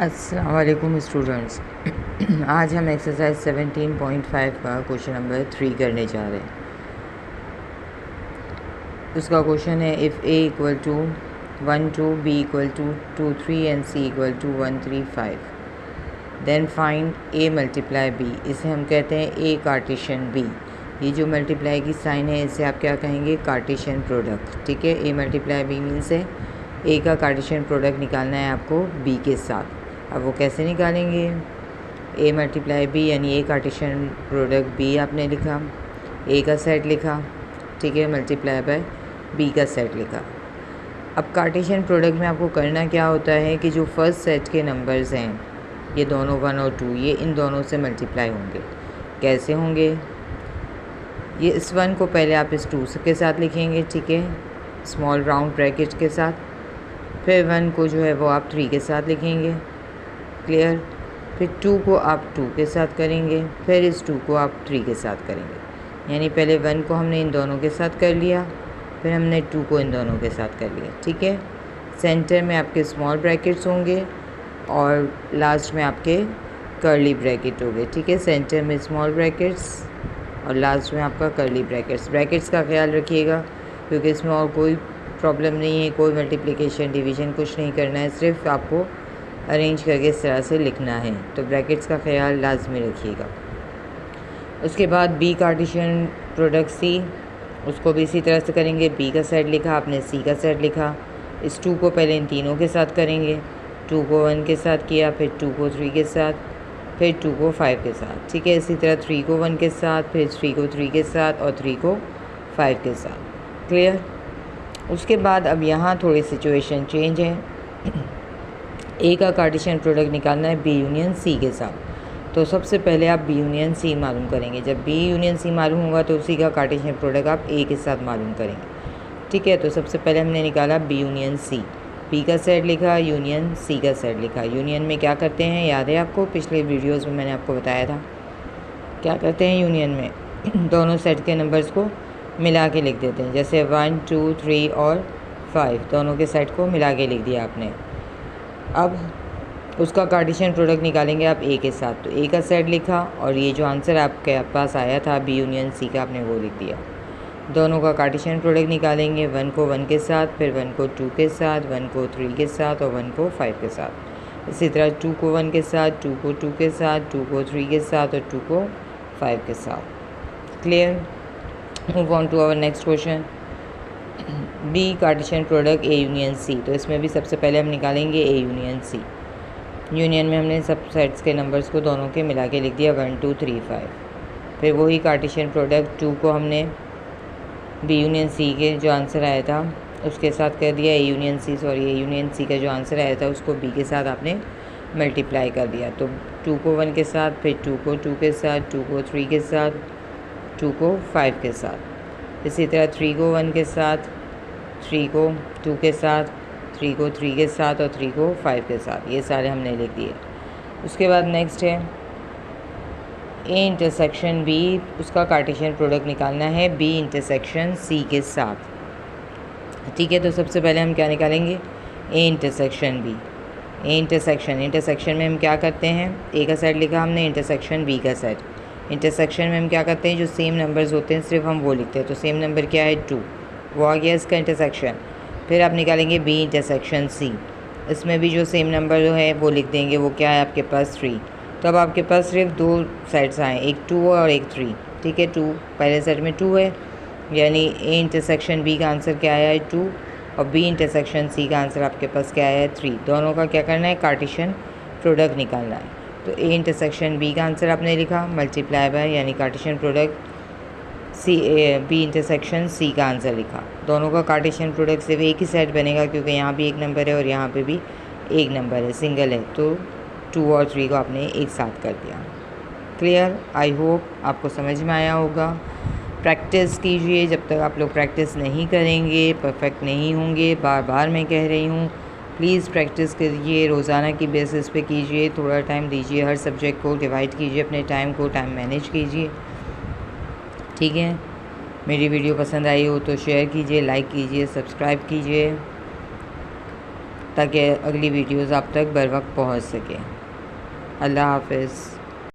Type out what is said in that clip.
अस्सलाम वालेकुम स्टूडेंट्स। आज हम एक्सरसाइज 17.5 का क्वेश्चन नंबर 3 करने जा रहे हैं। उसका क्वेश्चन है if A equal to 1 2 B equal to 2 3 and C equal to 1 3 5 then find A multiply B. इसे हम कहते हैं ए कार्टेशियन बी। ये जो मल्टीप्लाई की साइन है इसे आप क्या कहेंगे? Cartesian product. ठीक है, ए मल्टीप्लाई बी मीन्स है ए का कार्टेशियन प्रोडक्ट निकालना है आपको बी के साथ। अब वो कैसे निकालेंगे? ए मल्टीप्लाई बी यानी ए कार्टेशियन प्रोडक्ट बी आपने लिखा, ए का सेट लिखा, ठीक है, मल्टीप्लाई बाय बी का सेट लिखा। अब कार्टेशियन प्रोडक्ट में आपको करना क्या होता है कि जो फर्स्ट सेट के नंबर्स हैं ये दोनों 1 और 2 ये इन दोनों से मल्टीप्लाई होंगे। कैसे होंगे? ये इस 1 को पहले आप इस 2 के साथ लिखेंगे, ठीक है, स्मॉल राउंड ब्रैकेट के साथ। फिर 1 को जो है वो आप 3 के साथ लिखेंगे, क्लियर। फिर 2 को आप 2 के साथ करेंगे, फिर इस 2 को आप 3 के साथ करेंगे। यानी पहले 1 को हमने इन दोनों के साथ कर लिया, फिर हमने 2 को इन दोनों के साथ कर लिया, ठीक है। सेंटर में आपके स्मॉल ब्रैकेट्स होंगे और लास्ट में आपके कर्ली ब्रैकेट होंगे, ठीक है। सेंटर में स्मॉल ब्रैकेट्स और लास्ट में आपका कर्ली ब्रैकेट्स। ब्रैकेट्स का ख्याल रखिएगा क्योंकि इसमें और कोई प्रॉब्लम नहीं है, कोई मल्टीप्लिकेशन डिवीज़न कुछ नहीं करना है, सिर्फ आपको अरेंज करके इस तरह से लिखना है। तो ब्रैकेट्स का ख्याल लाजमी रखिएगा। उसके बाद बी कार्टेशियन प्रोडक्ट सी, उसको भी इसी तरह से करेंगे। बी का सेट लिखा आपने, सी का सेट लिखा। इस 2 को पहले इन तीनों के साथ करेंगे। 2 को 1 के साथ किया, फिर 2 को 3 के साथ, फिर 2 को 5 के साथ, ठीक है। इसी तरह 3 को 1 के साथ, फिर 3 को 3 के साथ और 3 को 5 के साथ, क्लियर। उसके बाद अब यहाँ थोड़ी सिचुएशन चेंज है। ए का कार्टेशियन प्रोडक्ट निकालना है बी यूनियन सी के साथ। तो सबसे पहले आप बी यूनियन सी मालूम करेंगे। जब बी यूनियन सी मालूम होगा तो उसी का कार्टेशियन प्रोडक्ट आप ए के साथ मालूम करेंगे, ठीक है। तो सबसे पहले हमने निकाला बी यूनियन सी। बी का सेट लिखा, यूनियन सी का सेट लिखा। यूनियन में क्या करते हैं याद है आपको? पिछले वीडियोज़ में मैंने आपको बताया था क्या करते हैं यूनियन में। दोनों सेट के नंबर्स को मिला के लिख देते हैं। जैसे 1 2 3 और 5 दोनों के सेट को मिला के लिख दिया आपने। अब उसका कार्टेशियन प्रोडक्ट निकालेंगे आप ए के साथ। तो ए का सेट लिखा और ये जो आंसर आपके पास आया था बी यूनियन सी का, आपने वो लिख दिया। दोनों का कार्टेशियन प्रोडक्ट निकालेंगे। 1 को 1 के साथ, फिर 1 को 2 के साथ, 1 को 3 के साथ और 1 को 5 के साथ। इसी तरह 2 को 1 के साथ, 2 को 2 के साथ, 2 को 3 के साथ और 2 को 5 के साथ, clear. Move on to our next question. B Cartesian product A union C. तो इसमें भी सबसे पहले हम निकालेंगे ए यूनियन सी। यूनियन में हमने सब सेट्स के नंबर्स को दोनों के मिला के लिख दिया 1 2 3 5। फिर वही कार्टेशियन प्रोडक्ट 2 को हमने बी यूनियन सी के जो आंसर आया था उसके साथ कर दिया। ए यूनियन सी का जो आंसर आया था उसको बी के साथ आपने मल्टीप्लाई कर दिया। तो 2 को 1 के साथ, फिर 2 को 2 के साथ, 2 को 3 के साथ, 2 को 5 के साथ। इसी तरह 3 को 1 के साथ, 3 को 2 के साथ, 3 को 3 के साथ और 3 को 5 के साथ। ये सारे हमने लिख दिए। उसके बाद नेक्स्ट है ए इंटरसेक्शन बी। उसका कार्टेशियन प्रोडक्ट निकालना है बी इंटरसेक्शन सी के साथ, ठीक है। तो सबसे पहले हम क्या निकालेंगे? A intersection B. A intersection में हम क्या करते हैं? ए का सेट लिखा हमने, इंटरसेक्शन बी का सेट। इंटरसेक्शन में हम क्या करते हैं? जो सेम नंबर्स होते हैं सिर्फ हम वो लिखते हैं। तो सेम नंबर क्या है? 2, वो आ गया इसका इंटरसेक्शन। फिर आप निकालेंगे बी इंटरसेक्शन सी। इसमें भी जो सेम नंबर जो है वो लिख देंगे। वो क्या है आपके पास? 3। तो अब आपके पास सिर्फ 2 सेट्स आए, एक 2 और एक 3, ठीक है। 2 पहले सेट में 2 है, यानी ए इंटरसेक्शन बी का आंसर क्या आया है? 2। और बी इंटरसेक्शन सी का आंसर आपके पास क्या आया है? 3। दोनों का क्या करना है? कार्टेशियन प्रोडक्ट निकालना है। तो ए इंटरसेक्शन बी का आंसर आपने लिखा, मल्टीप्लाई बाय यानी Cartesian product B intersection C का आंसर लिखा। दोनों का कार्टेशियन प्रोडक्ट सिर्फ एक ही सेट बनेगा क्योंकि यहाँ भी एक नंबर है और यहाँ पे भी एक नंबर है, सिंगल है। तो 2 और 3 को आपने एक साथ कर दिया, क्लियर। आई होप आपको समझ में आया होगा। प्रैक्टिस कीजिए। जब तक आप लोग प्रैक्टिस नहीं करेंगे परफेक्ट नहीं होंगे। बार बार मैं कह रही हूँ, प्लीज़ प्रैक्टिस करिए, रोज़ाना की बेसिस पे कीजिए। थोड़ा टाइम दीजिए, हर सब्जेक्ट को डिवाइड कीजिए, अपने टाइम को टाइम मैनेज कीजिए, ठीक है। मेरी वीडियो पसंद आई हो तो शेयर कीजिए, लाइक कीजिए, सब्सक्राइब कीजिए। ताकि अगली वीडियोज़ आप तक बर वक्त पहुँच सके। अल्लाह हाफ़िज़।